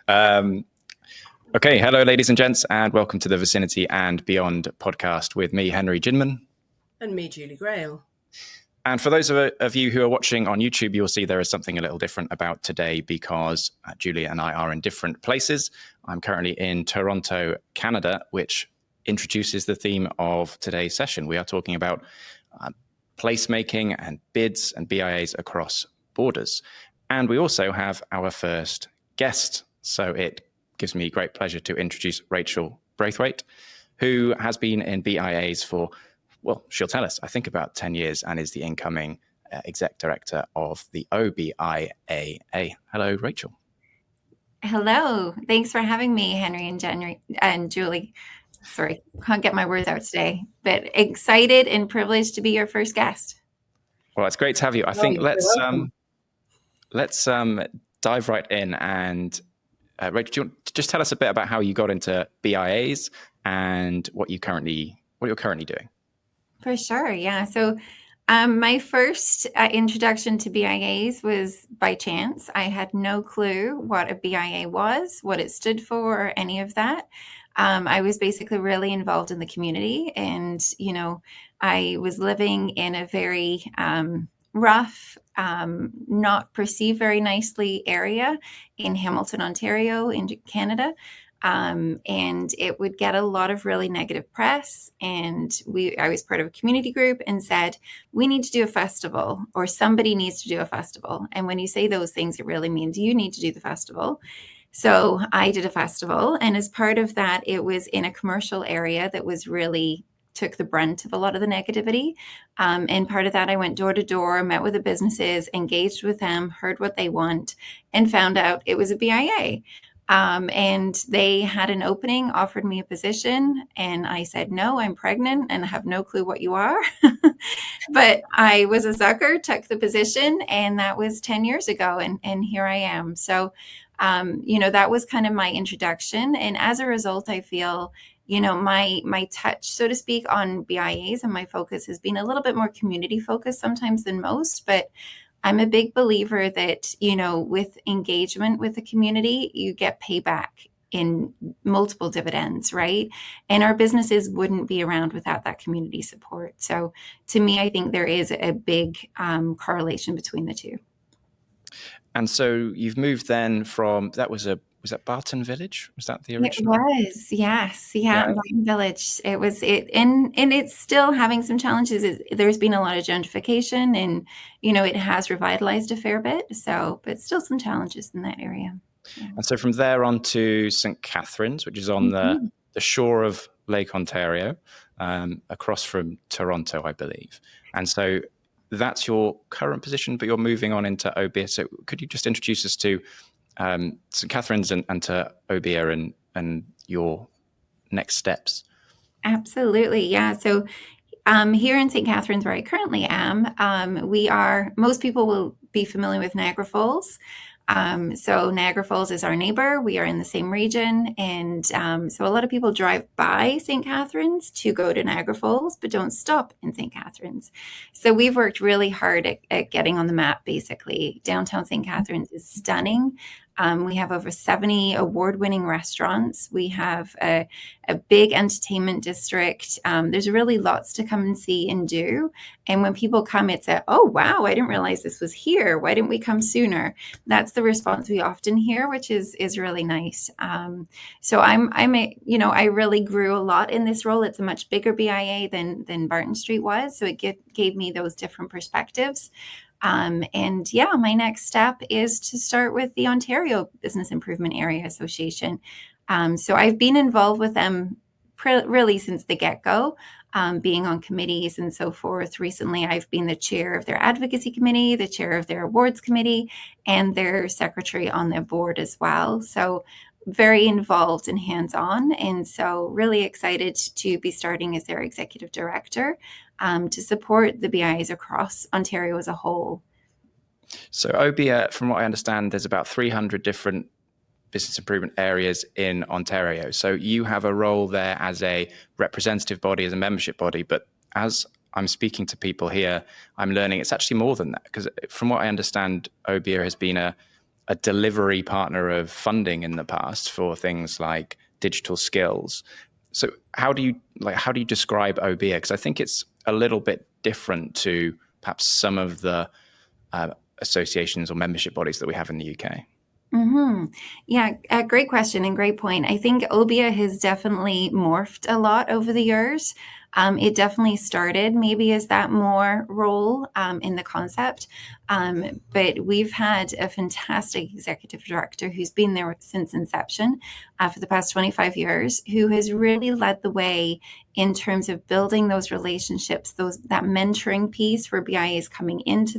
Um, okay, hello, ladies and gents, and welcome to the Vicinity and Beyond podcast with me, Henry Ginman. And me, Julie Grail. And for those of you who are watching on YouTube, you'll see there is something a little different about today because Julie and I are in different places. I'm currently in Toronto, Canada, which introduces the theme of today's session. We are talking about placemaking and bids and BIAs across borders. And we also have our first guest. So it gives me great pleasure to introduce Rachel Braithwaite, who has been in BIAs for, well, she'll tell us, I think about 10 years and is the incoming exec director of the OBIAA. Hello, Rachel. Hello. Thanks for having me, Henry and Julie. Sorry, can't get my words out today, but excited and privileged to be your first guest. Well, it's great to have you. I think let's dive right in. And Rachel, do you want to just tell us a bit about how you got into BIAs and what you're currently doing? For sure, yeah. So my first introduction to BIAs was by chance. I had no clue what a BIA was, what it stood for, or any of that. I was basically really involved in the community, and I was living in a very rough, not perceived very nicely area in Hamilton, Ontario, in Canada. And it would get a lot of really negative press. And I was part of a community group and said, we need to do a festival, or somebody needs to do a festival. And when you say those things, it really means you need to do the festival. So I did a festival. And as part of that, it was in a commercial area that was really took the brunt of a lot of the negativity. And part of that, I went door to door, met with the businesses, engaged with them, heard what they want, and found out it was a BIA. And they had an opening, offered me a position, and I said, no, I'm pregnant and I have no clue what you are. But I was a sucker, took the position, and that was 10 years ago. And here I am. So, that was kind of my introduction. And as a result, I feel, my touch, so to speak, on BIAs and my focus has been a little bit more community focused sometimes than most, but I'm a big believer that, with engagement with the community, you get payback in multiple dividends, right? And our businesses wouldn't be around without that community support. So to me, I think there is a big correlation between the two. And so you've moved then from, was that Barton Village? Was that the original? It was, yes. Yeah. Barton Village. And it's still having some challenges. There's been a lot of gentrification and, it has revitalized a fair bit. So, but still some challenges in that area. Yeah. And so from there on to St. Catharines, which is on the shore of Lake Ontario, across from Toronto, I believe. And so that's your current position, but you're moving on into OBIAA. So could you just introduce us to St. Catharines and to OBIAA and your next steps? Absolutely. Yeah. So here in St. Catharines, where I currently am, most people will be familiar with Niagara Falls. So Niagara Falls is our neighbor. We are in the same region. And so a lot of people drive by St. Catharines to go to Niagara Falls, but don't stop in St. Catharines. So we've worked really hard at getting on the map, basically. Downtown St. Catharines is stunning. We have over 70 award-winning restaurants. We have a big entertainment district. There's really lots to come and see and do. And when people come, it's oh, wow, I didn't realize this was here. Why didn't we come sooner? That's the response we often hear, which is really nice. So I really grew a lot in this role. It's a much bigger BIA than Barton Street was. So it gave me those different perspectives. My next step is to start with the Ontario Business Improvement Area Association. So I've been involved with them really since the get-go, being on committees and so forth. Recently, I've been the chair of their advocacy committee, the chair of their awards committee, and their secretary on their board as well. So very involved and hands-on. And so really excited to be starting as their executive director to support the BIAs across Ontario as a whole. So OBIAA, from what I understand, there's about 300 different business improvement areas in Ontario. So you have a role there as a representative body, as a membership body. But as I'm speaking to people here, I'm learning it's actually more than that. Because from what I understand, OBIAA has been a a delivery partner of funding in the past for things like digital skills. So how do you describe OBIAA? Because I think it's a little bit different to perhaps some of the associations or membership bodies that we have in the UK. Mm-hmm. Yeah, a great question and great point. I think OBIAA has definitely morphed a lot over the years. It definitely started maybe as that more role in the concept, but we've had a fantastic executive director who's been there since inception for the past 25 years, who has really led the way in terms of building those relationships, that mentoring piece for BIAs coming into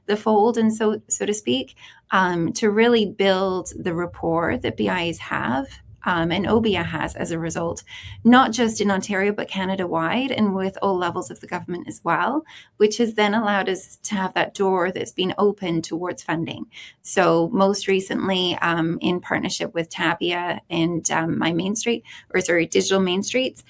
the fold, and so to speak, to really build the rapport that BIAs have. And OBIAA has as a result, not just in Ontario, but Canada-wide and with all levels of the government as well, which has then allowed us to have that door that's been open towards funding. So most recently, in partnership with Tabia and Digital Main Streets,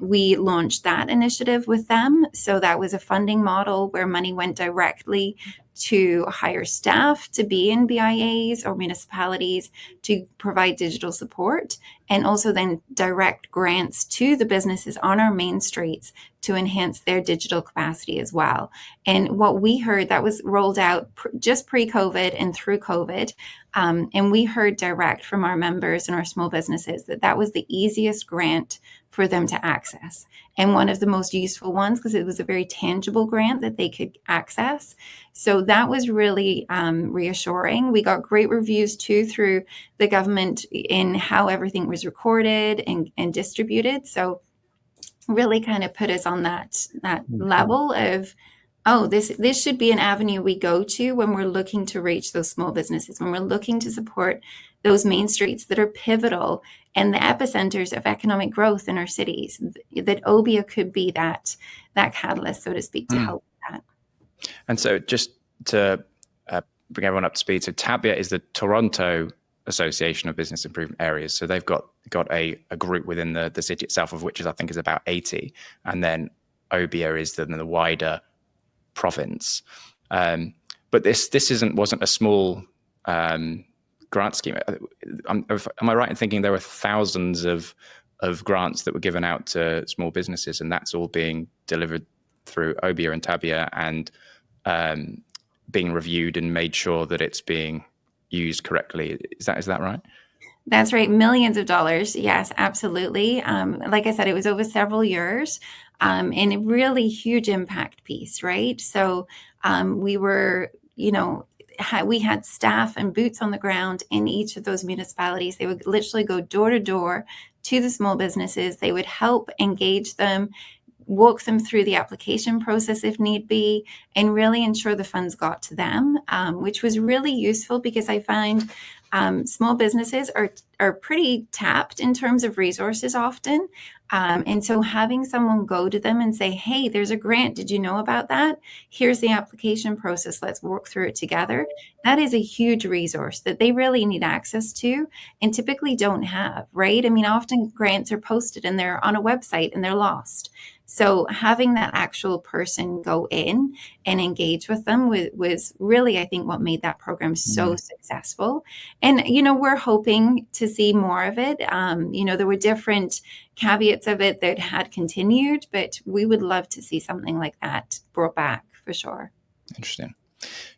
we launched that initiative with them. So that was a funding model where money went directly to hire staff to be in BIAs or municipalities to provide digital support, and also then direct grants to the businesses on our main streets to enhance their digital capacity as well. And what we heard, that was rolled out just pre-COVID and through COVID. And we heard direct from our members and our small businesses that was the easiest grant for them to access, and one of the most useful ones because it was a very tangible grant that they could access. So that was really reassuring. We got great reviews too through the government in how everything was recorded and distributed. So really kind of put us on that level of, oh, this should be an avenue we go to when we're looking to reach those small businesses, when we're looking to support those main streets that are pivotal and the epicenters of economic growth in our cities, that OBIAA could be that catalyst, so to speak, to help that. And so just to bring everyone up to speed, so Tabia is the Toronto Association of Business Improvement Areas. So they've got a group within the city itself, of which I think is about 80. And then OBIAA is the wider province. But this wasn't a small grant scheme. Am I right in thinking there were thousands of grants that were given out to small businesses, and that's all being delivered through OBIAA and Tabia and being reviewed and made sure that it's being used correctly? Is that right? That's right. Millions of dollars. Yes, absolutely. Like I said, it was over several years and a really huge impact piece, right? So we were, we had staff and boots on the ground in each of those municipalities. They would literally go door to door to the small businesses. They would help engage them, walk them through the application process if need be, and really ensure the funds got to them, which was really useful because I find small businesses are pretty tapped in terms of resources often. And so having someone go to them and say, hey, there's a grant. Did you know about that? Here's the application process. Let's work through it together. That is a huge resource that they really need access to and typically don't have, right? I mean, often grants are posted and they're on a website and they're lost. So having that actual person go in and engage with them was really, I think, what made that program so successful. And, we're hoping to see more of it. There were different caveats of it that had continued, but we would love to see something like that brought back for sure. Interesting.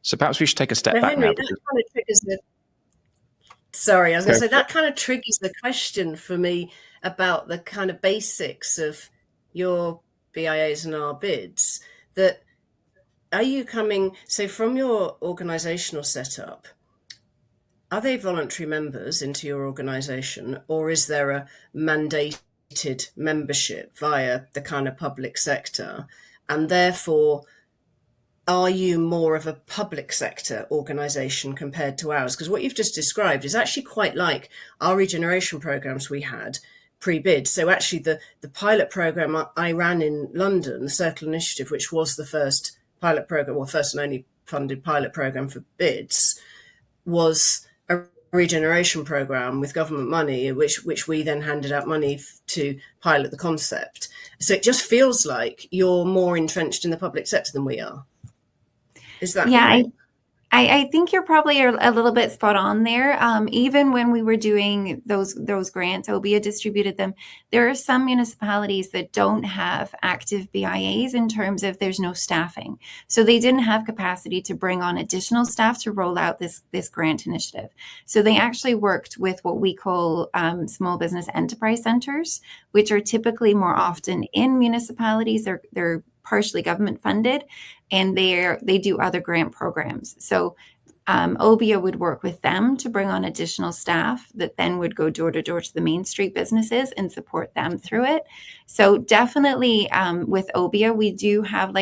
So perhaps we should take a step back Henry, now. That kind of triggers that kind of triggers the question for me about the kind of basics of your BIAs and our bids. That are you coming, so from your organizational setup, are they voluntary members into your organization, or is there a mandated membership via the kind of public sector? And therefore, are you more of a public sector organization compared to ours? Because what you've just described is actually quite like our regeneration programs we had pre-bid. So actually the pilot program I ran in London, the Circle Initiative, which was the first pilot program, or first and only funded pilot program for bids, was a regeneration program with government money, which we then handed out money to pilot the concept. So it just feels like you're more entrenched in the public sector than we are. Is that right? I think you're probably a little bit spot on there. Even when we were doing those grants, OBIAA distributed them. There are some municipalities that don't have active BIAs in terms of there's no staffing, so they didn't have capacity to bring on additional staff to roll out this grant initiative. So they actually worked with what we call small business enterprise centers, which are typically more often in municipalities. They're partially government funded, and they do other grant programs. So OBIAA would work with them to bring on additional staff that then would go door to door to the Main Street businesses and support them through it. So definitely with OBIAA, we do have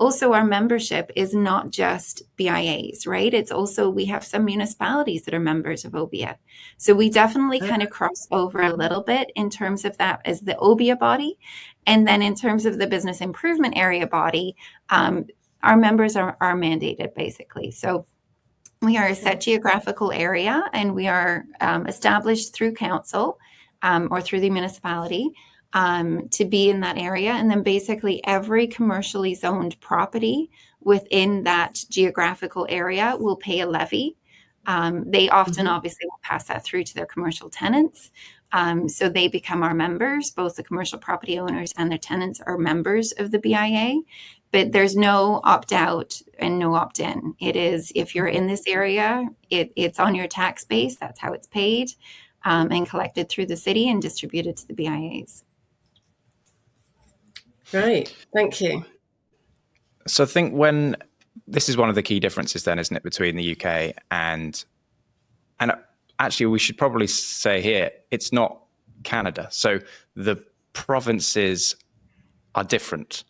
also our membership is not just BIAs, right? It's also, we have some municipalities that are members of OBIAA. So we definitely kind of cross over a little bit in terms of that as the OBIAA body. And then in terms of the business improvement area body, our members are mandated basically. So we are a set geographical area, and we are established through council or through the municipality to be in that area. And then basically every commercially zoned property within that geographical area will pay a levy. They often obviously will pass that through to their commercial tenants. So they become our members. Both the commercial property owners and their tenants are members of the BIA. But there's no opt-out and no opt-in. It is, if you're in this area, it's on your tax base. That's how it's paid and collected through the city and distributed to the BIAs. Right. Thank you. So I think this is one of the key differences then, isn't it, between the UK and actually we should probably say here, it's not Canada. So the provinces are different.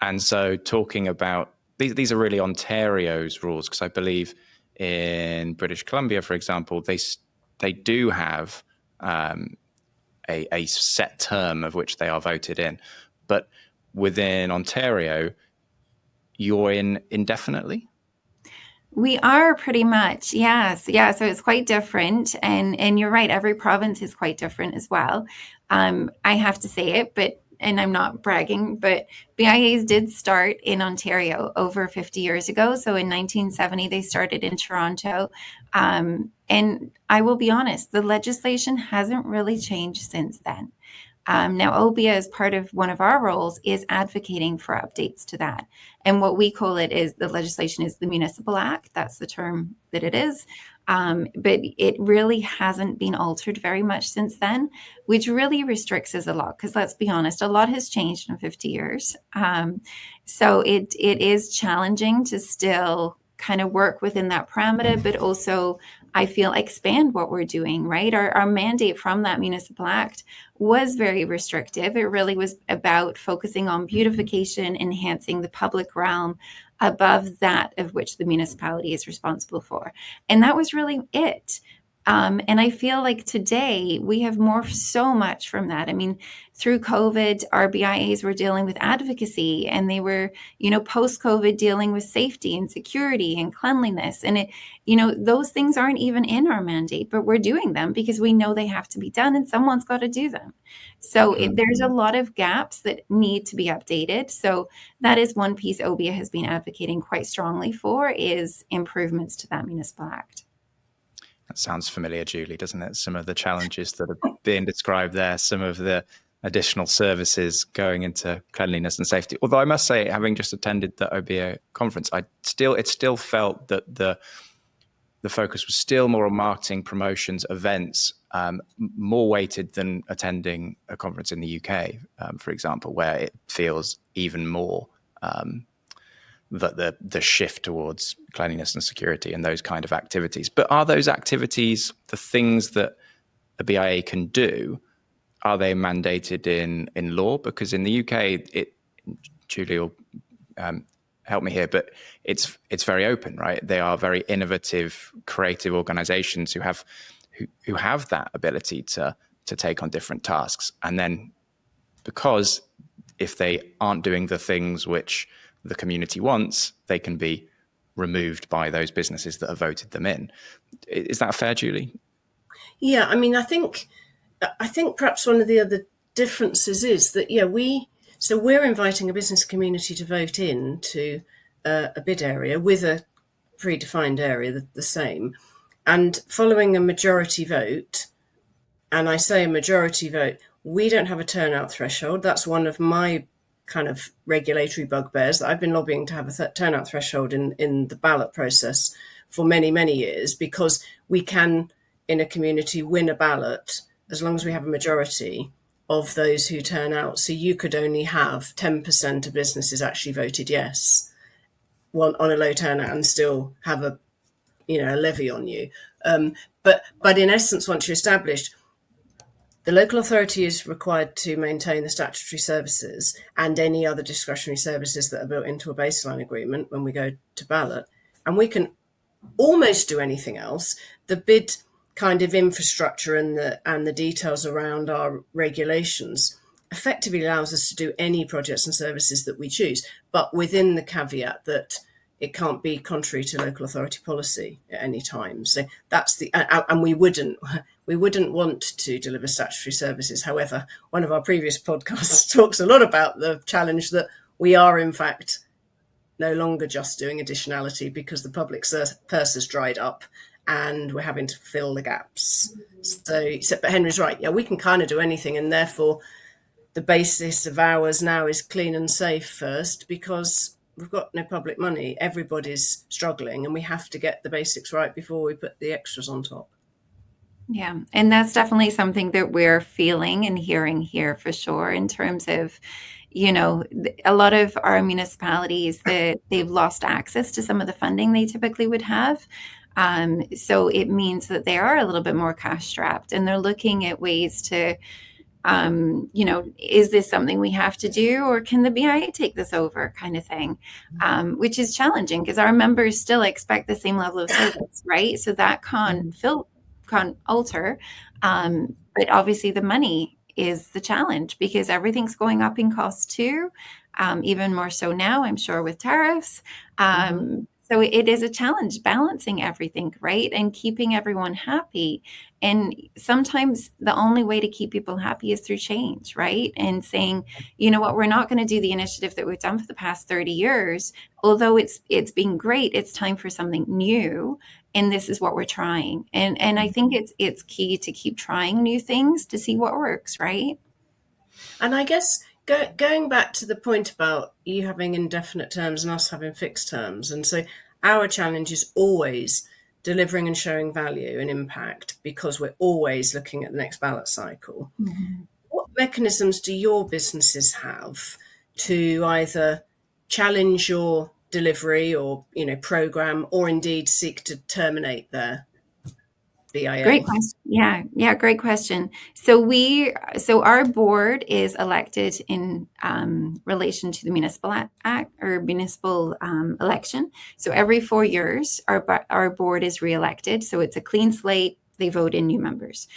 And so talking about these are really Ontario's rules, because I believe in British Columbia, for example, they do have a set term of which they are voted in. But within Ontario, you're in indefinitely? We are pretty much, yes. Yeah, so it's quite different. And you're right, every province is quite different as well. I have to say it, and I'm not bragging, but BIAs did start in Ontario over 50 years ago. So in 1970, they started in Toronto. And I will be honest, the legislation hasn't really changed since then. Now, OBIAA, as part of one of our roles, is advocating for updates to that. And what we call it is the legislation is the Municipal Act. That's the term that it is. But it really hasn't been altered very much since then, which really restricts us a lot. Because let's be honest, a lot has changed in 50 years. So it is challenging to still kind of work within that parameter, but also I feel expand what we're doing, right? Our mandate from that Municipal Act was very restrictive. It really was about focusing on beautification, enhancing the public realm above that of which the municipality is responsible for. And that was really it. And I feel like today we have morphed so much from that. I mean, through COVID, our BIAs were dealing with advocacy, and they were, post-COVID dealing with safety and security and cleanliness. And those things aren't even in our mandate, but we're doing them because we know they have to be done and someone's got to do them. So there's a lot of gaps that need to be updated. So that is one piece OBIAA has been advocating quite strongly for, is improvements to that Municipal Act. That sounds familiar, Julie, doesn't it? Some of the challenges that are being described there, some of the additional services going into cleanliness and safety. Although I must say, having just attended the OBIAA conference, it still felt that the focus was still more on marketing, promotions, events, more weighted than attending a conference in the UK, for example, where it feels even more that the shift towards cleanliness and security and those kind of activities. But are those activities the things that a BIA can do? Are they mandated in law? Because in the UK, Julie will help me here, but it's very open, right? They are very innovative, creative organizations who have that ability to take on different tasks. And then because if they aren't doing the things which the community wants, they can be removed by those businesses that have voted them in. Is that fair, Julie? Yeah, I mean, I think perhaps one of the other differences is that, we're inviting a business community to vote in to a bid area with a predefined area the same. And following a majority vote, and I say a majority vote, we don't have a turnout threshold. That's one of my kind of regulatory bugbears, that I've been lobbying to have a turnout threshold in the ballot process for many, many years, because we can, in a community, win a ballot as long as we have a majority of those who turn out. So you could only have 10% of businesses actually voted yes on a low turnout and still have a levy on you. But in essence, once you're established, the local authority is required to maintain the statutory services and any other discretionary services that are built into a baseline agreement when we go to ballot. And we can almost do anything else. The bid kind of infrastructure and the details around our regulations effectively allows us to do any projects and services that we choose, but within the caveat that it can't be contrary to local authority policy at any time. So that's and we wouldn't want to deliver statutory services. However, one of our previous podcasts talks a lot about the challenge that we are, in fact, no longer just doing additionality because the public purse has dried up and we're having to fill the gaps. But Henry's right. Yeah, we can kind of do anything, and therefore the basis of ours now is clean and safe first, because we've got no public money. Everybody's struggling, and we have to get the basics right before we put the extras on top. Yeah, and that's definitely something that we're feeling and hearing here for sure, in terms of, a lot of our municipalities, that they've lost access to some of the funding they typically would have. So it means that they are a little bit more cash strapped, and they're looking at ways to, is this something we have to do, or can the BIA take this over, kind of thing, which is challenging because our members still expect the same level of service, right? So that can't alter. But obviously the money is the challenge, because everything's going up in cost too, even more so now, I'm sure, with tariffs. So it is a challenge balancing everything, right? And keeping everyone happy. And sometimes the only way to keep people happy is through change, right? And saying, you know what, we're not going to do the initiative that we've done for the past 30 years. Although it's been great, it's time for something new. And this is what we're trying. And I think it's key to keep trying new things to see what works, right? And I guess going back to the point about you having indefinite terms and us having fixed terms, and so our challenge is always delivering and showing value and impact, because we're always looking at the next ballot cycle. Mm-hmm. What mechanisms do your businesses have to either challenge your delivery or program, or indeed seek to terminate their BIA? Great question. Yeah, great question. So our board is elected in relation to the municipal act or municipal election. So every 4 years, our board is reelected. So it's a clean slate. They vote in new members.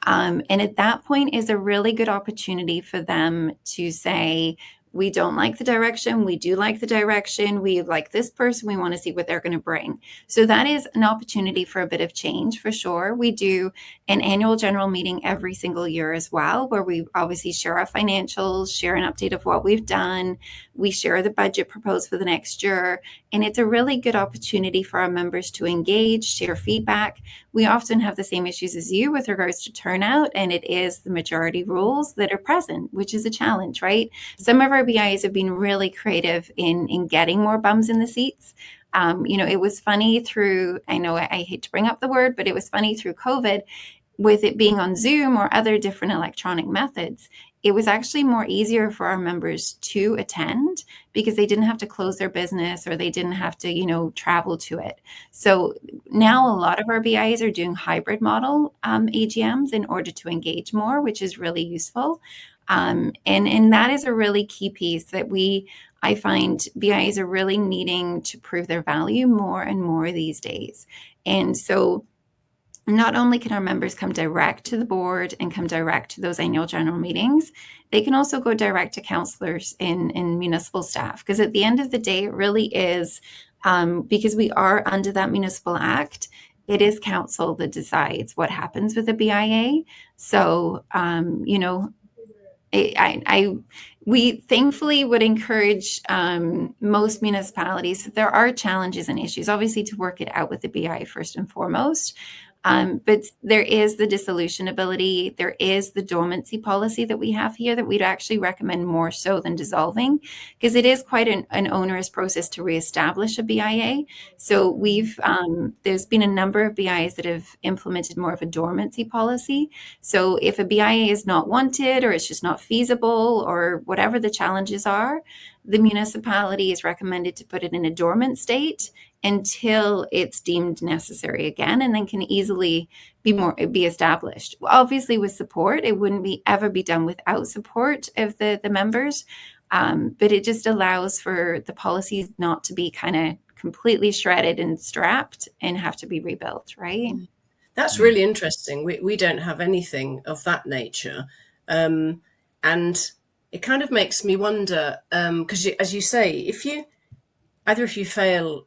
And at that point is a really good opportunity for them to say, we don't like the direction. We do like the direction. We like this person. We want to see what they're going to bring. So that is an opportunity for a bit of change for sure. We do an annual general meeting every single year as well, where we obviously share our financials, share an update of what we've done. We share the budget proposed for the next year. And it's a really good opportunity for our members to engage, share feedback. We often have the same issues as you with regards to turnout, and it is the majority rules that are present, which is a challenge, right? Some of our BIAs have been really creative in getting more bums in the seats. It was funny through, I know I hate to bring up the word, but it was funny through COVID, with it being on Zoom or other different electronic methods. It was actually more easier for our members to attend because they didn't have to close their business, or they didn't have to, travel to it. So now a lot of our BIAs are doing hybrid model AGMs in order to engage more, which is really useful. And that is a really key piece that I find BIAs are really needing to prove their value more and more these days. And so not only can our members come direct to the board and come direct to those annual general meetings, they can also go direct to councillors and municipal staff. Because at the end of the day, it really is, because we are under that municipal act, it is council that decides what happens with the BIA. So, We thankfully would encourage most municipalities. There are challenges and issues, obviously, to work it out with the BIA first and foremost. But there is the dissolution ability. There is the dormancy policy that we have here that we'd actually recommend more so than dissolving, because it is quite an onerous process to reestablish a BIA. So there's been a number of BIAs that have implemented more of a dormancy policy. So if a BIA is not wanted, or it's just not feasible, or whatever the challenges are, the municipality is recommended to put it in a dormant state until it's deemed necessary again, and then can easily be established. Obviously, with support, it wouldn't ever be done without support of the members, but it just allows for the policies not to be kind of completely shredded and strapped and have to be rebuilt, right? That's really interesting. We don't have anything of that nature, and it kind of makes me wonder, because as you say, if you fail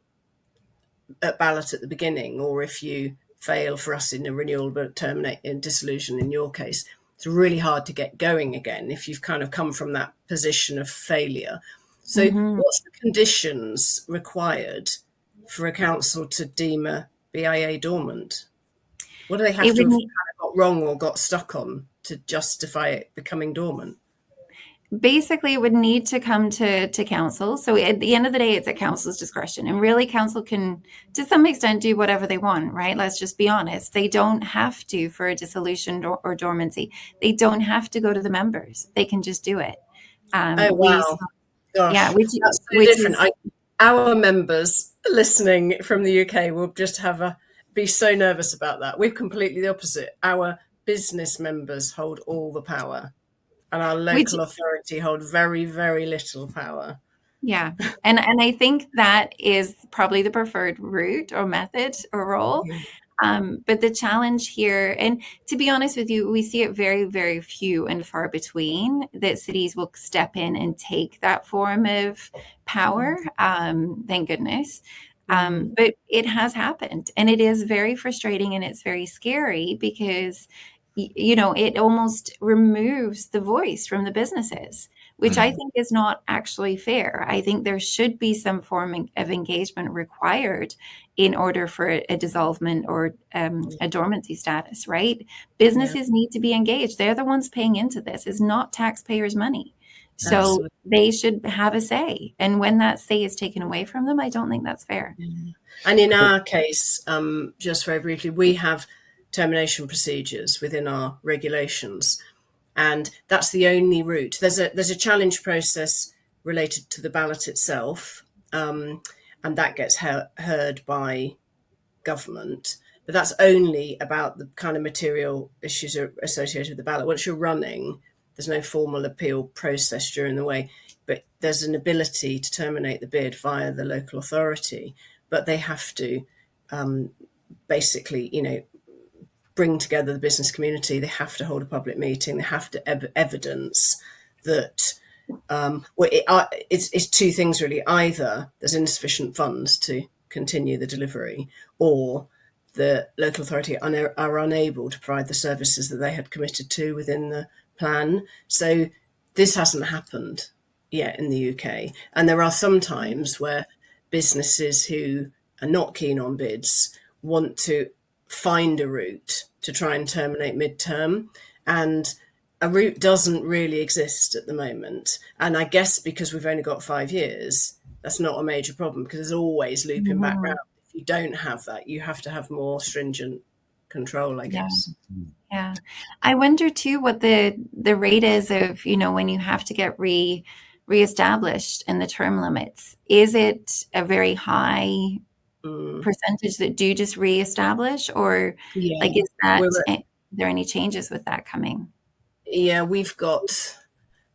at ballot at the beginning, or if you fail for us in a renewal but terminate in dissolution in your case, it's really hard to get going again if you've kind of come from that position of failure. So what's the conditions required for a council to deem a BIA dormant? What do they have to have kind of got wrong or got stuck on to justify it becoming dormant? Basically, it would need to come to council. So at the end of the day, it's at council's discretion. And really, council can, to some extent, do whatever they want, right? Let's just be honest. They don't have to for a dissolution or dormancy. They don't have to go to the members. They can just do it. Oh, wow. Gosh, yeah, that's so different. Our members listening from the UK will just be so nervous about that. We're completely the opposite. Our business members hold all the power, and our local authority hold very, very little power. Yeah. And I think that is probably the preferred route or method or role. But the challenge here, and to be honest with you, we see it very, very few and far between that cities will step in and take that form of power. Thank goodness. But it has happened, and it is very frustrating, and it's very scary because, it almost removes the voice from the businesses, which I think is not actually fair. I think there should be some form of engagement required in order for a dissolvement or a dormancy status, right? Businesses need to be engaged. They're the ones paying into this. It's not taxpayers' money. So Absolutely. They should have a say. And when that say is taken away from them, I don't think that's fair. And in our case, just very briefly, we have termination procedures within our regulations, and that's the only route. There's a challenge process related to the ballot itself, and that gets heard by government, but that's only about the kind of material issues associated with the ballot. Once you're running, there's no formal appeal process during the way, but there's an ability to terminate the bid via the local authority, but they have to basically, bring together the business community. They have to hold a public meeting. They have to evidence that it's two things really. Either there's insufficient funds to continue the delivery, or the local authority are unable to provide the services that they had committed to within the plan. So this hasn't happened yet in the UK. And there are some times where businesses who are not keen on bids want to find a route to try and terminate midterm, and a route doesn't really exist at the moment. And I guess because we've only got 5 years, that's not a major problem, because there's always looping back round. If you don't have that, you have to have more stringent control, I guess. Yeah. I wonder too what the rate is of, when you have to get reestablished in the term limits. Is it a very high percentage that do just reestablish, or is there any changes with that coming? Yeah, we've got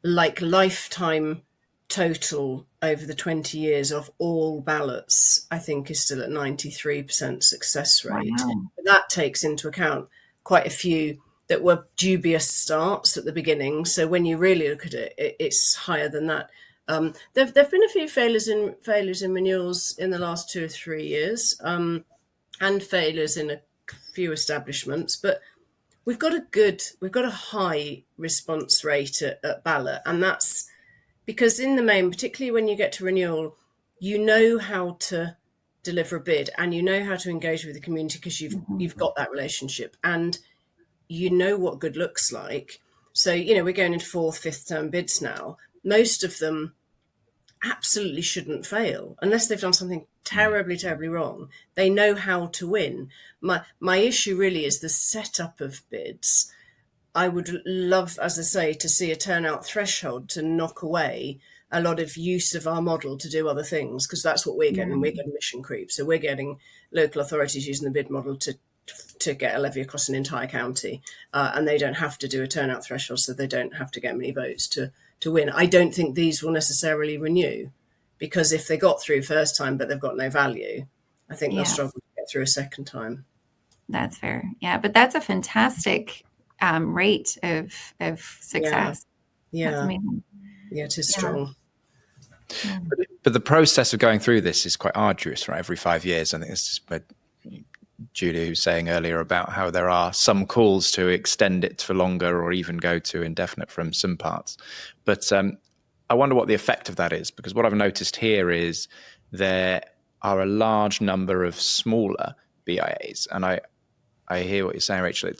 lifetime total over the 20 years of all ballots, I think, is still at 93% success rate. Wow. But that takes into account quite a few that were dubious starts at the beginning. So when you really look at it, it's higher than that. There've been a few failures in renewals in the last 2 or 3 years, and failures in a few establishments. But we've got a high response rate at ballot, and that's because in the main, particularly when you get to renewal, you know how to deliver a bid and you know how to engage with the community because you've got that relationship and you know what good looks like. So, we're going into 4th, 5th term bids now. Most of them absolutely shouldn't fail unless they've done something terribly, terribly wrong. They know how to win. My issue really is the setup of bids. I would love, as I say, to see a turnout threshold to knock away a lot of use of our model to do other things, because that's what we're getting. We're getting mission creep. So we're getting local authorities using the bid model to get a levy across an entire county, and they don't have to do a turnout threshold, so they don't have to get many votes to win. I don't think these will necessarily renew, because if they got through first time but they've got no value, I think they'll struggle to get through a second time. That's fair. Yeah, but that's a fantastic rate of success. Yeah. That's amazing. Yeah, it is strong. Yeah. But the process of going through this is quite arduous, right? Every 5 years. I think this is what Julia was saying earlier about how there are some calls to extend it for longer or even go to indefinite from some parts. But I wonder what the effect of that is, because what I've noticed here is there are a large number of smaller BIAs. And I hear what you're saying, Rachel.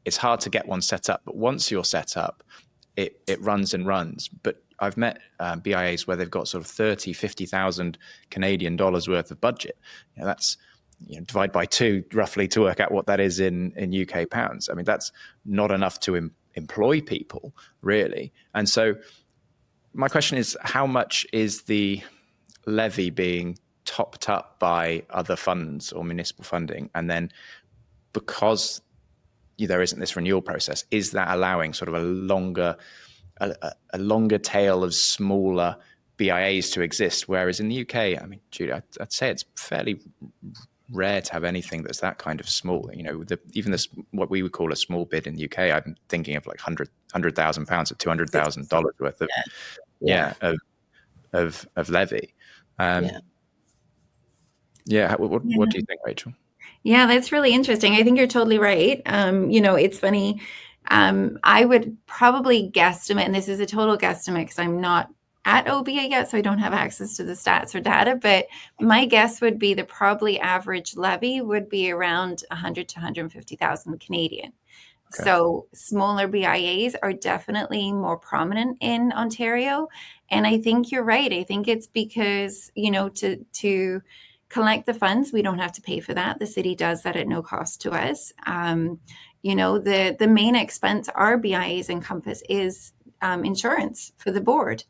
It's hard to get one set up, but once you're set up, it runs and runs. But I've met BIAs where they've got sort of 30, 50,000 Canadian dollars worth of budget. That's divide by 2 roughly to work out what that is in UK pounds. I mean, that's not enough to employ people, really. And so my question is, how much is the levy being topped up by other funds or municipal funding? And then because there isn't this renewal process, is that allowing sort of a longer tail of smaller BIAs to exist? Whereas in the UK, I mean, Judy, I'd say it's fairly rare to have anything that's that kind of small. Even this, what we would call a small bid in the UK, I'm thinking of like £100,000 or $200,000 worth of levy. What do you think, Rachel? Yeah, that's really interesting. I think you're totally right. It's funny. I would probably guesstimate, and this is a total guesstimate because I'm not at OBIAA yet, so I don't have access to the stats or data, but my guess would be the probably average levy would be around 100 to 150,000 Canadian. Okay. So smaller BIAs are definitely more prominent in Ontario. And I think you're right. I think it's because, to collect the funds, we don't have to pay for that. The city does that at no cost to us. The main expense our BIAs encompass is insurance for the board.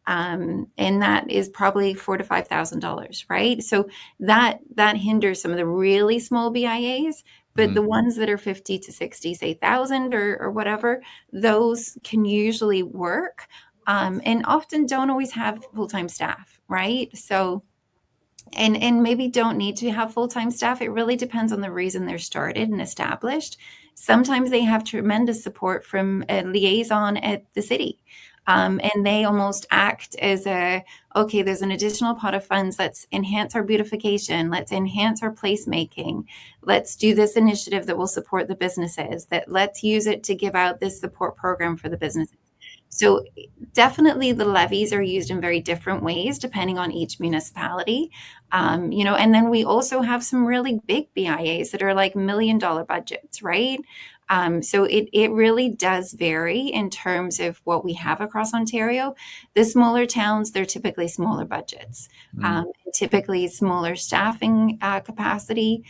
And that is probably $4,000 to $5,000, right? So that hinders some of the really small BIAs, but the ones that are 50 to 60, say 1,000 or whatever, those can usually work, and often don't always have full-time staff, right? So, and maybe don't need to have full-time staff. It really depends on the reason they're started and established. Sometimes they have tremendous support from a liaison at the city. And they almost act as there's an additional pot of funds. Let's enhance our beautification. Let's enhance our placemaking. Let's do this initiative that will support the businesses. Let's use it to give out this support program for the businesses. So definitely the levies are used in very different ways depending on each municipality. And then we also have some really big BIAs that are like $1 million budgets, right? So it really does vary in terms of what we have across Ontario. The smaller towns, they're typically smaller budgets, typically smaller staffing capacity,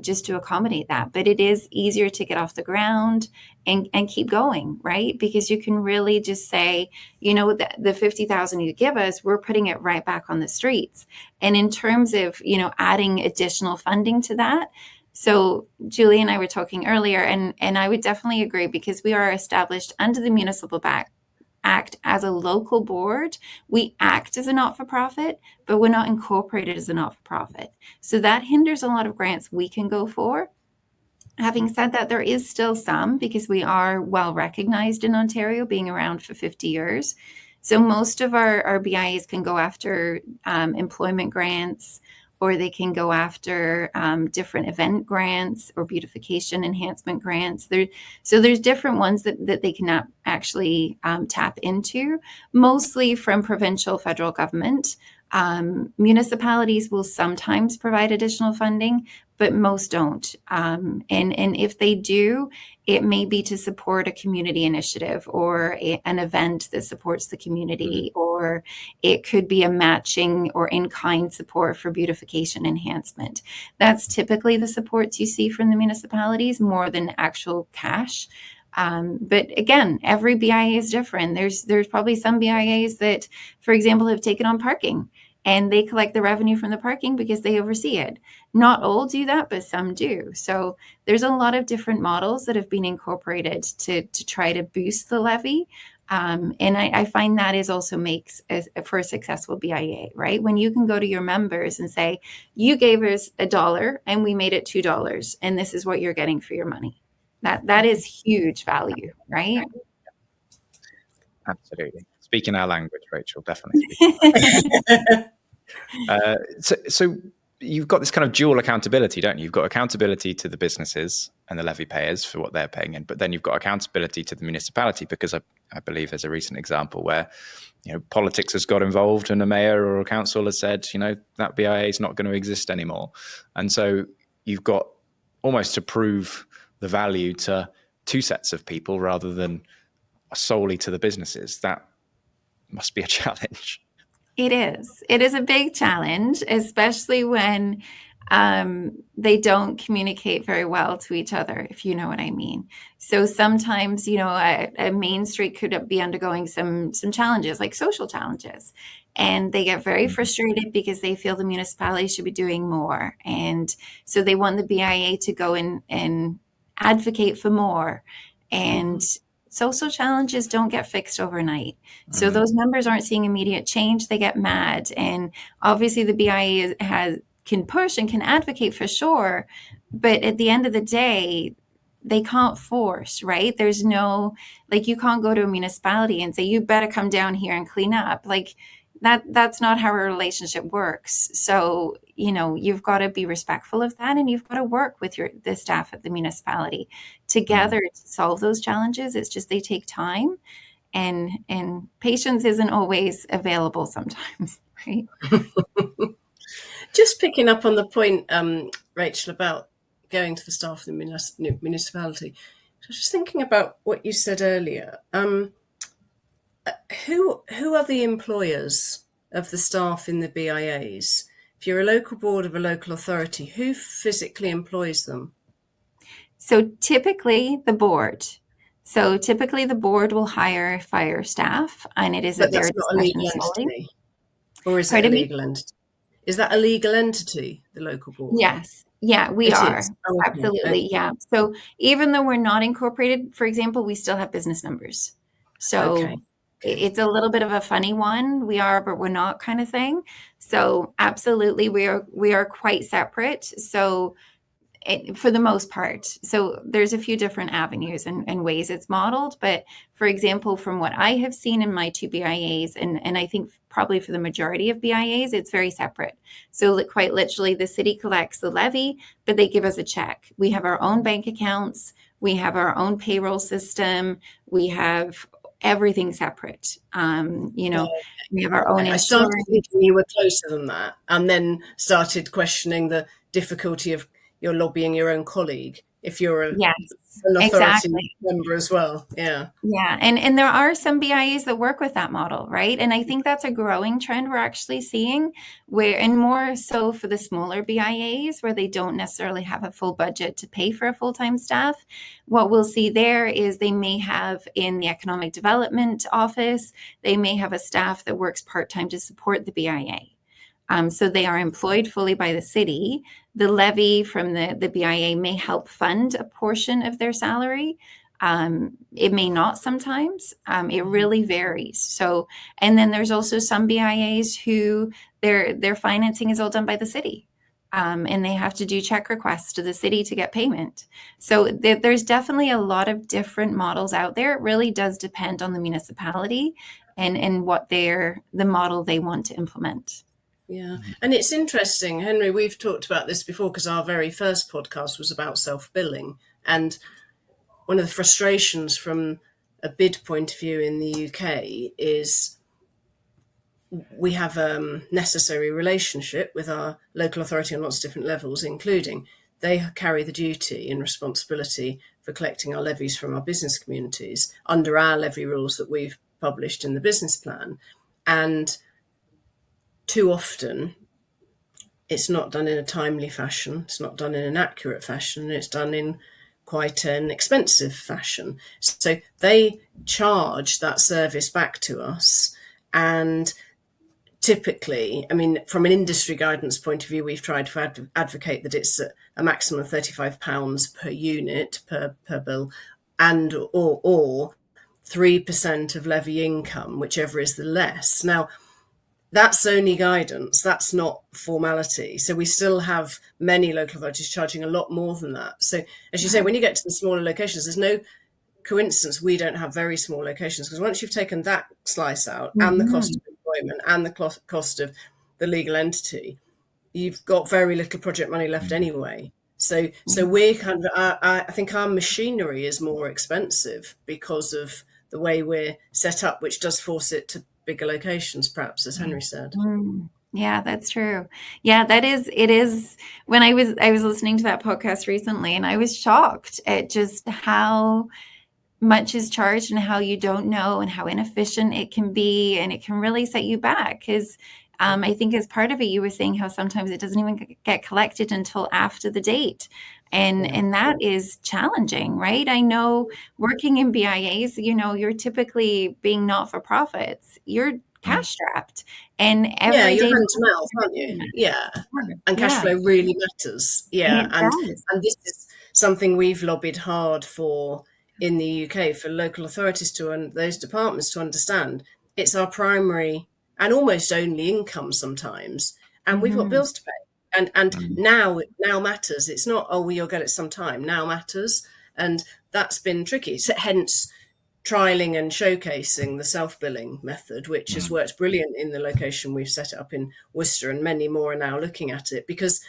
just to accommodate that. But it is easier to get off the ground and keep going, right? Because you can really just say, the 50,000 you give us, we're putting it right back on the streets. And in terms of, adding additional funding to that, so Julie and I were talking earlier, and I would definitely agree, because we are established under the Municipal Act as a local board. We act as a not-for-profit, but we're not incorporated as a not-for-profit. So that hinders a lot of grants we can go for. Having said that, there is still some, because we are well recognized in Ontario, being around for 50 years. So most of our BIAs can go after employment grants or they can go after different event grants or beautification enhancement grants. So there's different ones that they can actually tap into, mostly from provincial, federal government. Municipalities will sometimes provide additional funding, but most don't. And if they do, it may be to support a community initiative or an event that supports the community, or it could be a matching or in-kind support for beautification enhancement. That's typically the supports you see from the municipalities more than actual cash. But again, every BIA is different. There's probably some BIAs that, for example, have taken on parking, and they collect the revenue from the parking because they oversee it. Not all do that, but some do. So there's a lot of different models that have been incorporated to try to boost the levy. And I find that is also makes for a successful BIA, right? When you can go to your members and say, you gave us $1 and we made it $2, and this is what you're getting for your money. That is huge value, right? Absolutely. Speaking our language, Rachel, definitely. So you've got this kind of dual accountability, don't you? You've got accountability to the businesses and the levy payers for what they're paying in, but then you've got accountability to the municipality, because I believe there's a recent example where, politics has got involved and a mayor or a council has said, that BIA is not going to exist anymore. And so you've got almost to prove the value to two sets of people rather than solely to the businesses. That must be a challenge. It is. It is a big challenge, especially when they don't communicate very well to each other, if you know what I mean. So sometimes, a main street could be undergoing some challenges, like social challenges, and they get very frustrated because they feel the municipality should be doing more. And so they want the BIA to go in and advocate for more. And social challenges don't get fixed overnight. So those members aren't seeing immediate change. They get mad. And obviously the BIA can push and can advocate for sure. But at the end of the day, they can't force, right? There's no, you can't go to a municipality and say, you better come down here and clean up. That's not how a relationship works. So, you've got to be respectful of that, and you've got to work with the staff at the municipality together to solve those challenges. It's just they take time, and patience isn't always available sometimes, right? Just picking up on the point, Rachel, about going to the staff of the municipality. I was just thinking about what you said earlier. Who are the employers of the staff in the BIAs? If you're a local board of a local authority, who physically employs them? So typically the board. The board will fire staff, and it is at their discretion. But that's not a legal entity? Or is it a legal entity? Is that a legal entity, the local board? Yes. Yeah, we are. Oh, absolutely. Okay. Yeah. So even though we're not incorporated, for example, we still have business numbers. So it's a little bit of a funny one. We are, but we're not kind of thing. So absolutely, we are quite separate. So for the most part. So there's a few different avenues and ways it's modeled. But for example, from what I have seen in my two BIAs, and I think probably for the majority of BIAs, it's very separate. So quite literally, the city collects the levy, but they give us a check. We have our own bank accounts. We have our own payroll system. We have everything separate. We have our own insurance. I started thinking you were closer than that, and then started questioning the difficulty of you're lobbying your own colleague if you're an authority member as well. Yeah. And there are some BIAs that work with that model, right? And I think that's a growing trend we're actually seeing, and more so for the smaller BIAs where they don't necessarily have a full budget to pay for a full-time staff. What we'll see there is they may have in the economic development office, they may have a staff that works part-time to support the BIA. So they are employed fully by the city. The levy from the BIA may help fund a portion of their salary. It may not sometimes. It really varies. So, and then there's also some BIAs who their financing is all done by the city. And they have to do check requests to the city to get payment. So there's definitely a lot of different models out there. It really does depend on the municipality and what the model they want to implement. Yeah. And it's interesting, Henry, we've talked about this before because our very first podcast was about self-billing. And one of the frustrations from a bid point of view in the UK is we have a necessary relationship with our local authority on lots of different levels, including they carry the duty and responsibility for collecting our levies from our business communities under our levy rules that we've published in the business plan. And too often, it's not done in a timely fashion, it's not done in an accurate fashion, it's done in quite an expensive fashion. So they charge that service back to us, and typically, I mean, from an industry guidance point of view, we've tried to advocate that it's a maximum of £35 per unit per bill, and or 3% of levy income, whichever is the less. Now, that's only guidance, that's not formality. So we still have many local authorities charging a lot more than that. So as you say, when you get to the smaller locations, there's no coincidence we don't have very small locations, because once you've taken that slice out and the cost of employment and the cost of the legal entity, you've got very little project money left anyway. So we're kind of, I think our machinery is more expensive because of the way we're set up, which does force it to bigger locations, perhaps, as Henry said. Yeah, that's true. Yeah, it is. When I was listening to that podcast recently, and I was shocked at just how much is charged and how you don't know and how inefficient it can be, and it can really set you back. Because I think as part of it, you were saying how sometimes it doesn't even get collected until after the date. And that is challenging, right? I know working in BIAs, you're typically being not-for-profits. You're cash strapped, and every day you're hand to mouth, aren't you? Yeah, and cash flow really matters. Yeah, and this is something we've lobbied hard for in the UK, for local authorities and those departments to understand. It's our primary and almost only income sometimes, and we've got bills to pay. And now matters. It's not, oh, well, you'll get it sometime. Now matters. And that's been tricky. So hence trialing and showcasing the self-billing method, which has worked brilliant in the location we've set it up in Worcester, and many more are now looking at it, because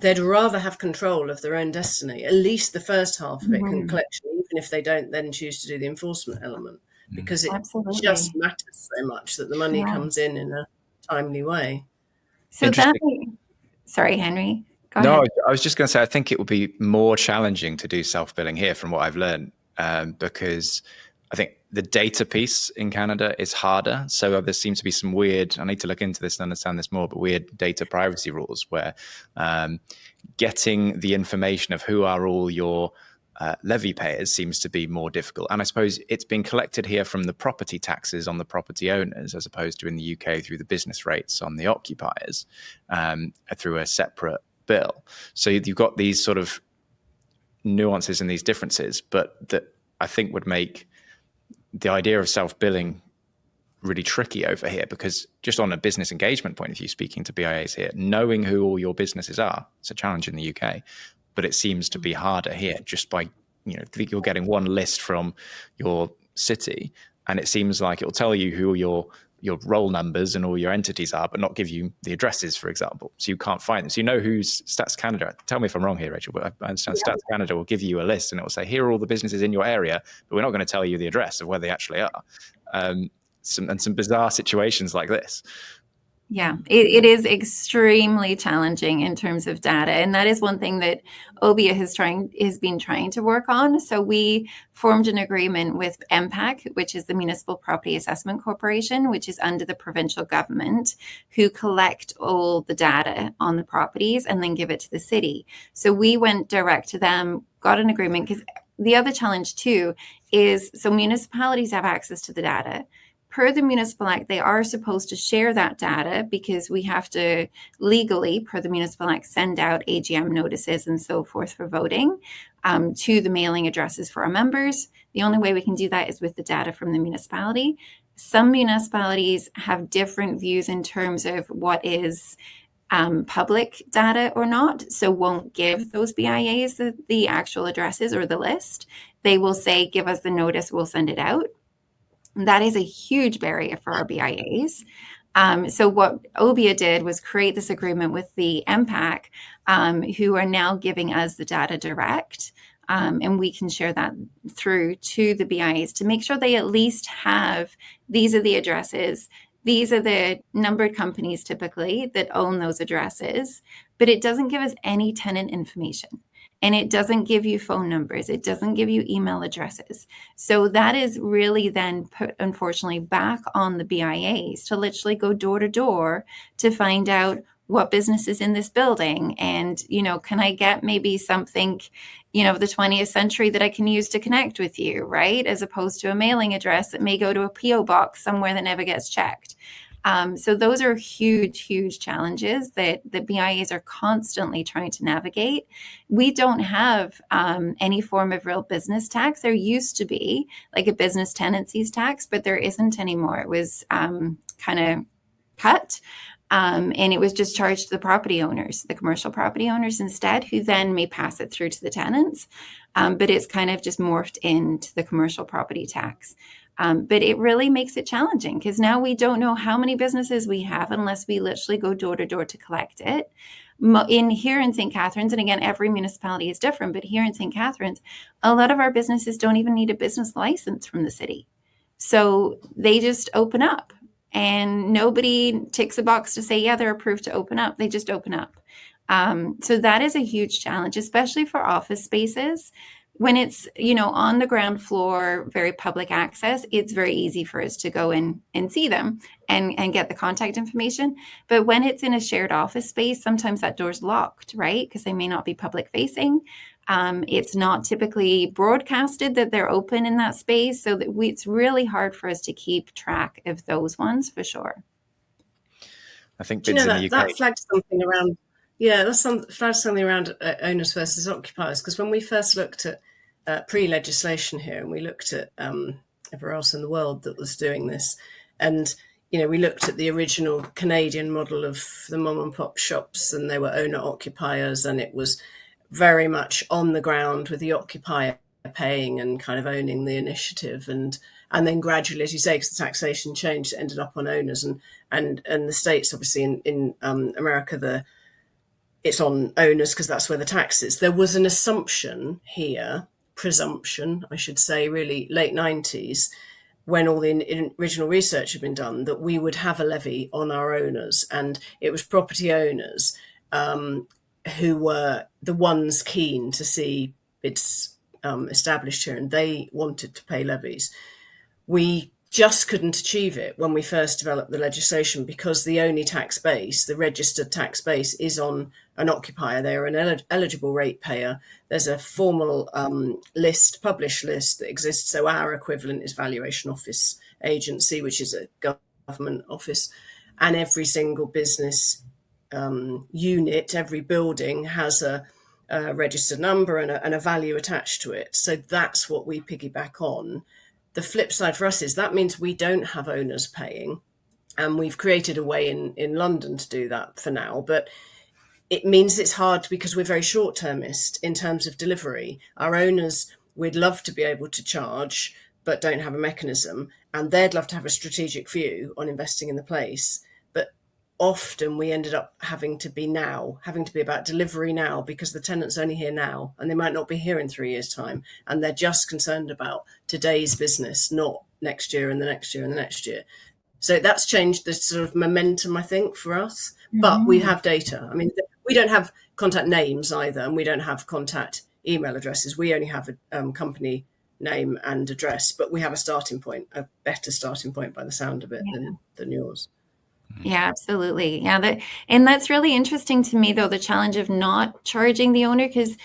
they'd rather have control of their own destiny, at least the first half of it, collection, even if they don't then choose to do the enforcement element, because it just matters so much that the money comes in a timely way. So sorry, Henry. Go ahead. I was just going to say, I think it would be more challenging to do self-billing here from what I've learned, because I think the data piece in Canada is harder. So there seems to be some weird, I need to look into this and understand this more, but weird data privacy rules where getting the information of who are all your levy payers seems to be more difficult. And I suppose it's been collected here from the property taxes on the property owners, as opposed to in the UK through the business rates on the occupiers, through a separate bill. So you've got these sort of nuances and these differences, but that I think would make the idea of self-billing really tricky over here, because just on a business engagement point of view, speaking to BIAs here, knowing who all your businesses are, it's a challenge in the UK, but it seems to be harder here just by, you're getting one list from your city, and it seems like it'll tell you who your roll numbers and all your entities are, but not give you the addresses, for example. So you can't find them. So who's Stats Canada. Tell me if I'm wrong here, Rachel, but I understand Stats Canada will give you a list, and it will say, here are all the businesses in your area, but we're not going to tell you the address of where they actually are. Some bizarre situations like this. Yeah, it is extremely challenging in terms of data. And that is one thing that OBIAA has been trying to work on. So we formed an agreement with MPAC, which is the Municipal Property Assessment Corporation, which is under the provincial government, who collect all the data on the properties and then give it to the city. So we went direct to them, got an agreement, because the other challenge too is, so municipalities have access to the data. Per the Municipal Act, they are supposed to share that data, because we have to legally, per the Municipal Act, send out AGM notices and so forth for voting to the mailing addresses for our members. The only way we can do that is with the data from the municipality. Some municipalities have different views in terms of what is public data or not, so won't give those BIAs the actual addresses or the list. They will say, give us the notice, we'll send it out. That is a huge barrier for our BIAs. So what OBIAA did was create this agreement with the MPAC, who are now giving us the data direct. And we can share that through to the BIAs to make sure they at least have, these are the addresses, these are the numbered companies typically that own those addresses, but it doesn't give us any tenant information. And it doesn't give you phone numbers. It doesn't give you email addresses. So that is really then put, unfortunately, back on the BIAs to literally go door to door to find out what business is in this building. And, can I get maybe something, of the 20th century that I can use to connect with you, right? As opposed to a mailing address that may go to a PO box somewhere that never gets checked. So those are huge, huge challenges that the BIAs are constantly trying to navigate. We don't have any form of real business tax. There used to be like a business tenancies tax, but there isn't anymore. It was kind of cut. And it was just charged to the property owners, the commercial property owners instead, who then may pass it through to the tenants. But it's kind of just morphed into the commercial property tax. But it really makes it challenging because now we don't know how many businesses we have unless we literally go door to door to collect it. Here in St. Catharines, and again, every municipality is different, but here in St. Catharines, a lot of our businesses don't even need a business license from the city. So they just open up and nobody ticks a box to say, yeah, they're approved to open up. They just open up. So that is a huge challenge, especially for office spaces. When it's, on the ground floor, very public access, it's very easy for us to go in and see them and get the contact information. But when it's in a shared office space, sometimes that door's locked, right? Because they may not be public facing. It's not typically broadcasted that they're open in that space. So that it's really hard for us to keep track of those ones for sure. I think bids in the UK. That flags something around. Yeah, flags something around owners versus occupiers. Because when we first looked at pre-legislation here, and we looked at everywhere else in the world that was doing this, and we looked at the original Canadian model of the mom and pop shops, and they were owner occupiers, and it was very much on the ground with the occupier paying and kind of owning the initiative, and then gradually, as you say, because the taxation changed, it ended up on owners, and the States, obviously in America, it's on owners because that's where the tax is. There was an assumption here, presumption, I should say, really late 90s, when all the original research had been done, that we would have a levy on our owners. And it was property owners who were the ones keen to see bids established here, and they wanted to pay levies. We just couldn't achieve it when we first developed the legislation because the only tax base, the registered tax base, is on an occupier. They're an eligible ratepayer. There's a formal published list that exists. So our equivalent is Valuation Office Agency, which is a government office. And every single business unit, every building has a registered number and a value attached to it. So that's what we piggyback on. The flip side for us is that means we don't have owners paying, and we've created a way in London to do that for now. But it means it's hard because we're very short-termist in terms of delivery. Our owners, we'd love to be able to charge, but don't have a mechanism, and they'd love to have a strategic view on investing in the place. But often we ended up having to be about delivery now because the tenant's only here now and they might not be here in 3 years' time, and they're just concerned about today's business, not next year and the next year and the next year. So that's changed the sort of momentum, I think, for us. Mm-hmm. But we have data. I mean, we don't have contact names either, and we don't have contact email addresses. We only have a company name and address, but we have a starting point, a better starting point by the sound of it than yours. Yeah, absolutely. Yeah. And that's really interesting to me, though, the challenge of not charging the owner, because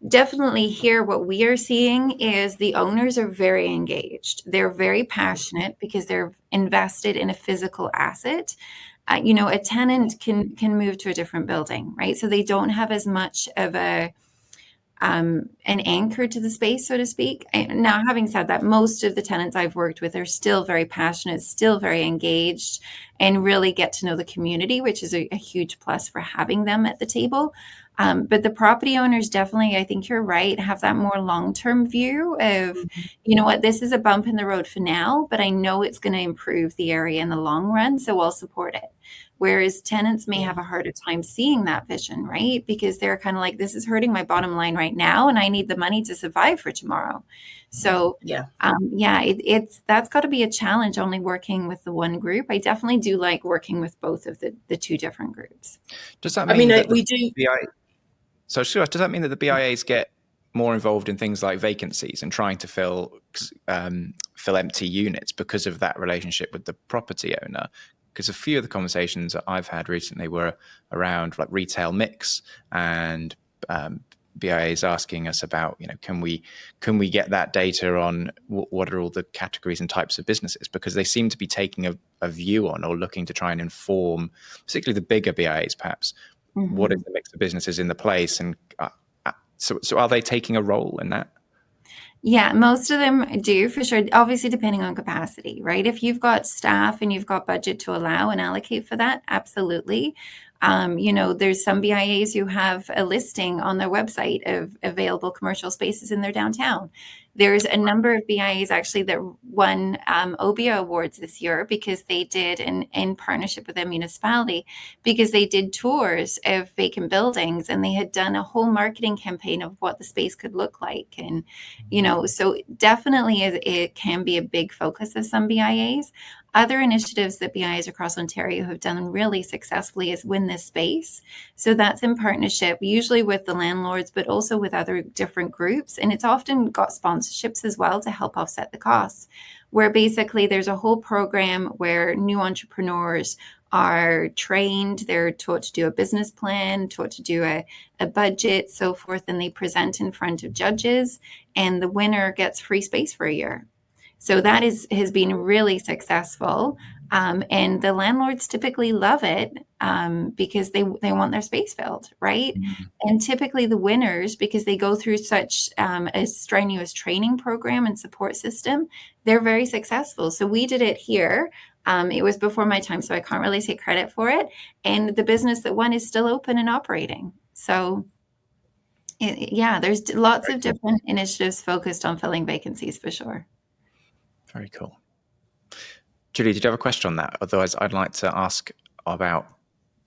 definitely here what we are seeing is the owners are very engaged. They're very passionate because they're invested in a physical asset. A tenant can move to a different building, right? So they don't have as much of an anchor to the space, so to speak. Now, having said that, most of the tenants I've worked with are still very passionate, still very engaged, and really get to know the community, which is a huge plus for having them at the table. But the property owners definitely, I think you're right, have that more long-term view of, you know what, this is a bump in the road for now, but I know it's going to improve the area in the long run, so I'll support it. Whereas tenants may have a harder time seeing that vision, right? Because they're kind of like, this is hurting my bottom line right now, and I need the money to survive for tomorrow. So it's that's got to be a challenge only working with the one group. I definitely do like working with both of the two different groups. Does that mean that we do? So does that mean that the BIAs get more involved in things like vacancies and trying to fill empty units because of that relationship with the property owner? Because a few of the conversations that I've had recently were around like retail mix, and BIAs asking us about, can we get that data on what are all the categories and types of businesses? Because they seem to be taking a view on, or looking to try and inform, particularly the bigger BIAs perhaps, what is the mix of businesses in the place, and so are they taking a role in that? Yeah, most of them do, for sure. Obviously, depending on capacity, right? If you've got staff and you've got budget to allow and allocate for that, absolutely. There's some BIAs who have a listing on their website of available commercial spaces in their downtown. There's a number of BIAs actually that won OBIAA awards this year because they did, in partnership with a municipality, because they did tours of vacant buildings and they had done a whole marketing campaign of what the space could look like. And, so definitely it can be a big focus of some BIAs. Other initiatives that BIAs across Ontario have done really successfully is Win This Space. So that's in partnership, usually with the landlords, but also with other different groups. And it's often got sponsorships as well to help offset the costs, where basically there's a whole program where new entrepreneurs are trained, they're taught to do a business plan, taught to do a budget, so forth, and they present in front of judges, and the winner gets free space for a year. So that has been really successful. And the landlords typically love it because they want their space filled, right? Mm-hmm. And typically the winners, because they go through such a strenuous training program and support system, they're very successful. So we did it here. It was before my time, so I can't really take credit for it. And the business that won is still open and operating. So there's lots of different initiatives focused on filling vacancies for sure. Very cool. Julie, did you have a question on that? Otherwise, I'd like to ask about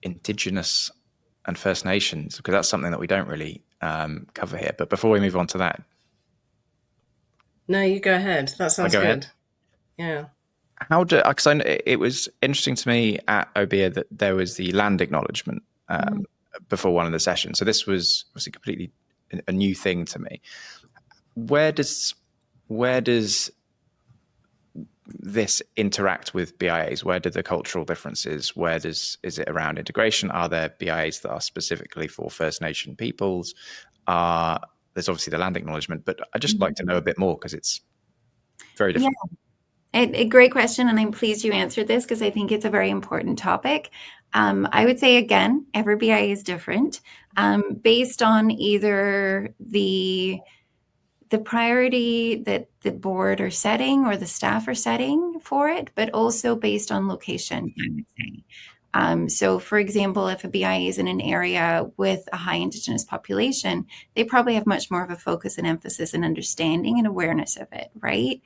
Indigenous and First Nations, because that's something that we don't really cover here. But before we move on to that. No, you go ahead. That sounds good. Ahead? Yeah. Because it was interesting to me at OBIAA that there was the land acknowledgement before one of the sessions. So this was a completely a new thing to me. Where does this interact with BIAs? Where do the cultural differences? Is it around integration? Are there BIAs that are specifically for First Nation peoples? There's obviously the land acknowledgement, but I'd just like to know a bit more because it's very different. Yeah. A great question, and I'm pleased you answered this because I think it's a very important topic. I would say, again, every BIA is different based on either the priority that the board are setting or the staff are setting for it, but also based on location, I would say. So, for example, if a BIA is in an area with a high Indigenous population, they probably have much more of a focus and emphasis and understanding and awareness of it, right?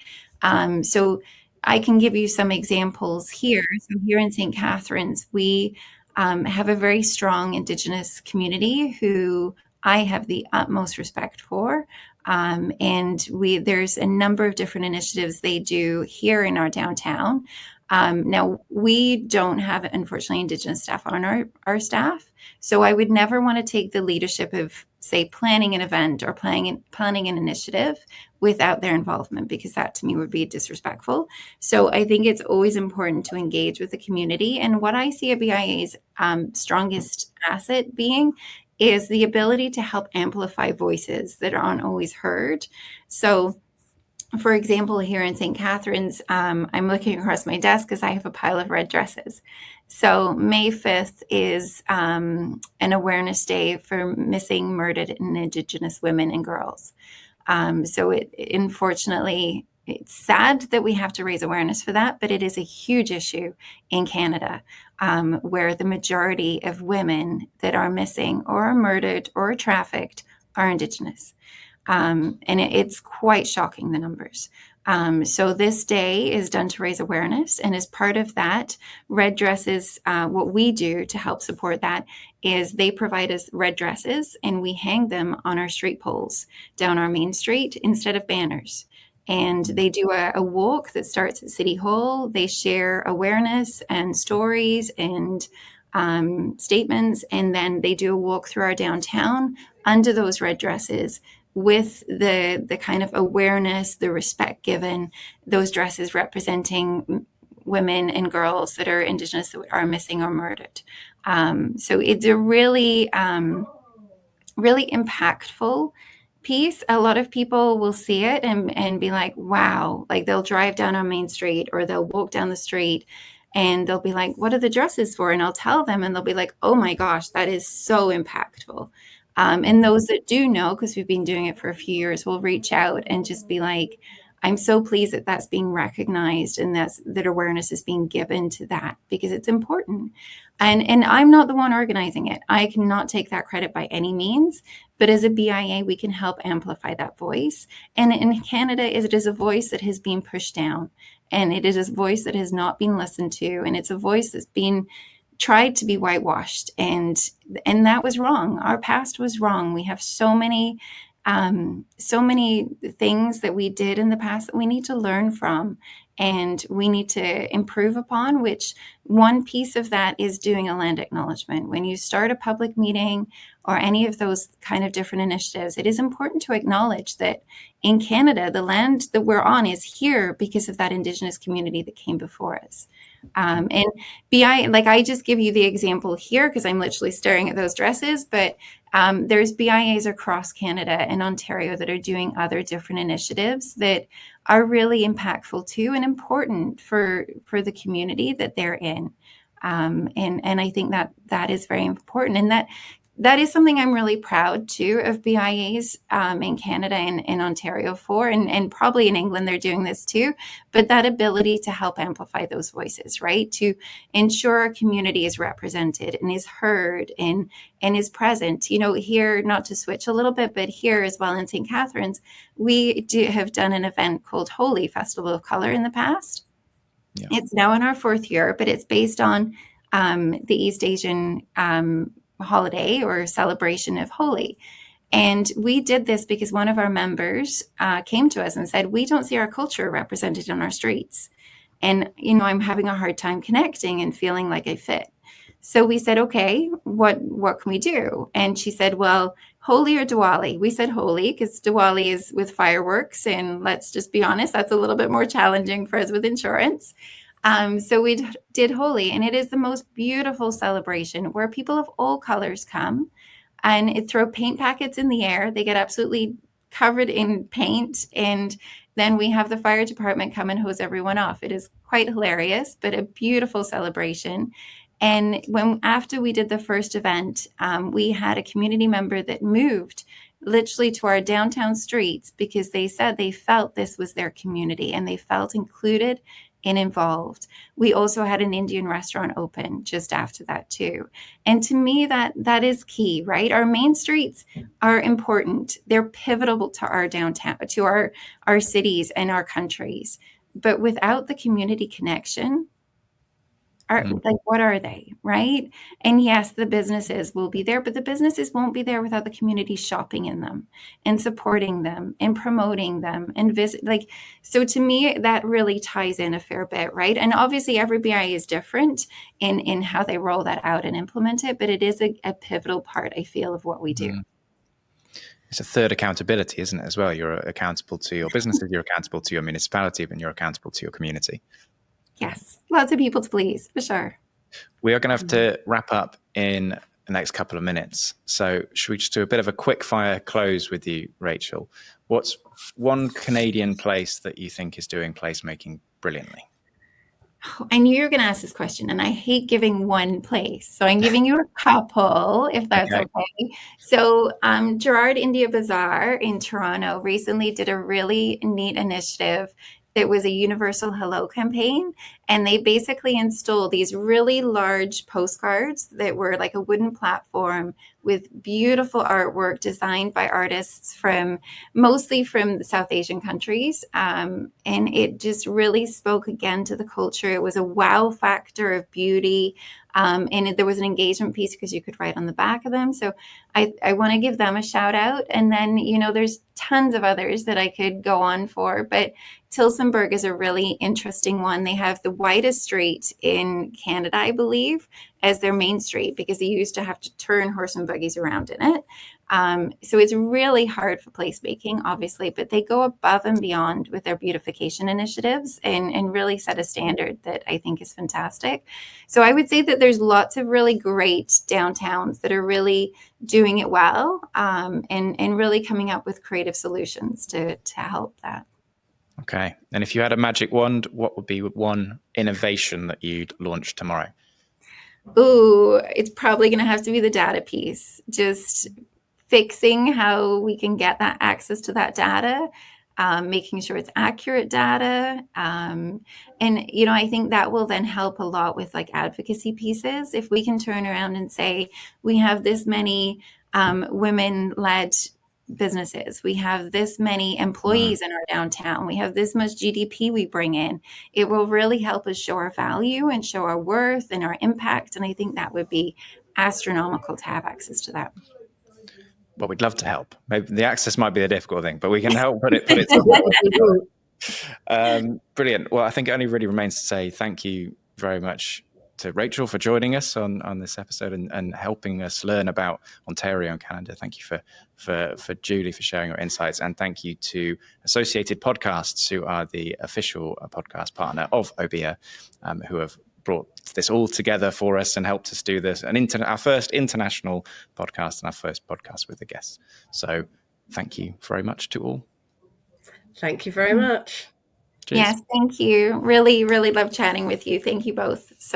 So I can give you some examples here. So here in St. Catharines, we have a very strong Indigenous community who I have the utmost respect for. And there's a number of different initiatives they do here in our downtown. Now, we don't have, unfortunately, Indigenous staff on our staff. So I would never want to take the leadership of, say, planning an event or planning an initiative without their involvement, because that to me would be disrespectful. So I think it's always important to engage with the community. And what I see a BIA's strongest asset being is the ability to help amplify voices that aren't always heard. So, for example, here in St. Catharines, I'm looking across my desk because I have a pile of red dresses. So May 5th is an awareness day for missing, murdered, and Indigenous women and girls. So it, unfortunately, It's sad that we have to raise awareness for that, but it is a huge issue in Canada, where the majority of women that are missing or are murdered or trafficked are Indigenous. And it's quite shocking, the numbers. So this day is done to raise awareness. And as part of that, red dresses, what we do to help support that is they provide us red dresses and we hang them on our street poles down our main street instead of banners. And they do a walk that starts at City Hall. They share awareness and stories and statements. And then they do a walk through our downtown under those red dresses with the kind of awareness, the respect given, those dresses representing women and girls that are Indigenous that are missing or murdered. So it's a really, really impactful piece. A lot of people will see it and be like, wow, like they'll drive down our main street or they'll walk down the street and they'll be like, what are the dresses for? And I'll tell them and they'll be like, oh my gosh, that is so impactful. And those that do know, because we've been doing it for a few years, will reach out and just be like, I'm so pleased that that's being recognized and that awareness is being given to that because it's important. And I'm not the one organizing it. I cannot take that credit by any means. But as a BIA, we can help amplify that voice. And in Canada, it is a voice that has been pushed down. And it is a voice that has not been listened to. And it's a voice that's been tried to be whitewashed. And that was wrong. Our past was wrong. We have so many things that we did in the past that we need to learn from and we need to improve upon, which one piece of that is doing a land acknowledgement. When you start a public meeting or any of those kind of different initiatives, it is important to acknowledge that in Canada, the land that we're on is here because of that Indigenous community that came before us. And I just give you the example here because I'm literally staring at those dresses, but there's BIAs across Canada and Ontario that are doing other different initiatives that are really impactful too and important for the community that they're in. And I think that is very important. And that is something I'm really proud too of BIAs in Canada and in Ontario for, and probably in England they're doing this too, but that ability to help amplify those voices, right? To ensure our community is represented and is heard and is present. You know, here, not to switch a little bit, but here as well in St. Catharines, we have done an event called Holy Festival of Color in the past. Yeah. It's now in our 4th year, but it's based on the East Asian holiday or celebration of Holi. And we did this because one of our members came to us and said, we don't see our culture represented on our streets. And, you know, I'm having a hard time connecting and feeling like I fit. So we said, okay, what can we do? And she said, well, Holi or Diwali? We said Holi because Diwali is with fireworks. And let's just be honest, that's a little bit more challenging for us with insurance. So we did Holi, and it is the most beautiful celebration where people of all colors come and throw paint packets in the air. They get absolutely covered in paint, and then we have the fire department come and hose everyone off. It is quite hilarious, but a beautiful celebration. And after we did the first event, we had a community member that moved literally to our downtown streets because they said they felt this was their community and they felt included and involved. We also had an Indian restaurant open just after that too. And to me, that is key, right? Our main streets are important. They're pivotal to our downtown, to our cities and our countries. But without the community connection, what are they, right? And yes, the businesses will be there, but the businesses won't be there without the community shopping in them and supporting them and promoting them and visit. So to me, that really ties in a fair bit, right? And obviously every BIA is different in how they roll that out and implement it, but it is a pivotal part, I feel, of what we do. It's a third accountability, isn't it, as well? You're accountable to your businesses, you're accountable to your municipality, and you're accountable to your community. Yes, lots of people to please, for sure. We are going to have to wrap up in the next couple of minutes. So should we just do a bit of a quick fire close with you, Rachel? What's one Canadian place that you think is doing placemaking brilliantly? I knew you were going to ask this question, and I hate giving one place. So I'm giving you a couple, if that's okay. So Gerard India Bazaar in Toronto recently did a really neat initiative It was a universal hello campaign, and they basically installed these really large postcards that were like a wooden platform with beautiful artwork designed by artists mostly from the South Asian countries. And it just really spoke again to the culture. It was a wow factor of beauty. And there was an engagement piece because you could write on the back of them. So I want to give them a shout out. And then, there's tons of others that I could go on for, but Tillsonburg is a really interesting one. They have the widest street in Canada, I believe, as their main street because they used to have to turn horse and buggies around in it. So it's really hard for placemaking, obviously, but they go above and beyond with their beautification initiatives and really set a standard that I think is fantastic. So I would say that there's lots of really great downtowns that are really doing it well, and really coming up with creative solutions to help that. Okay. And if you had a magic wand, what would be one innovation that you'd launch tomorrow? Ooh, it's probably going to have to be the data piece. Just fixing how we can get that access to that data, making sure it's accurate data. And, I think that will then help a lot with like advocacy pieces. If we can turn around and say, we have this many women-led businesses, we have this many employees in our downtown, we have this much GDP we bring in, it will really help us show our value and show our worth and our impact. And I think that would be astronomical to have access to that. Well, we'd love to help. Maybe the access might be the difficult thing, but we can help put it brilliant. Well, I think it only really remains to say thank you very much to Rachel for joining us on this episode and helping us learn about Ontario and Canada. Thank you for Julie for sharing your insights, and thank you to Associated Podcasts, who are the official podcast partner of OBIAA, who have brought this all together for us and helped us do this, our first international podcast and our first podcast with a guest. So thank you very much to all. Thank you very much. Cheers. Yes, thank you. Really, really love chatting with you. Thank you both so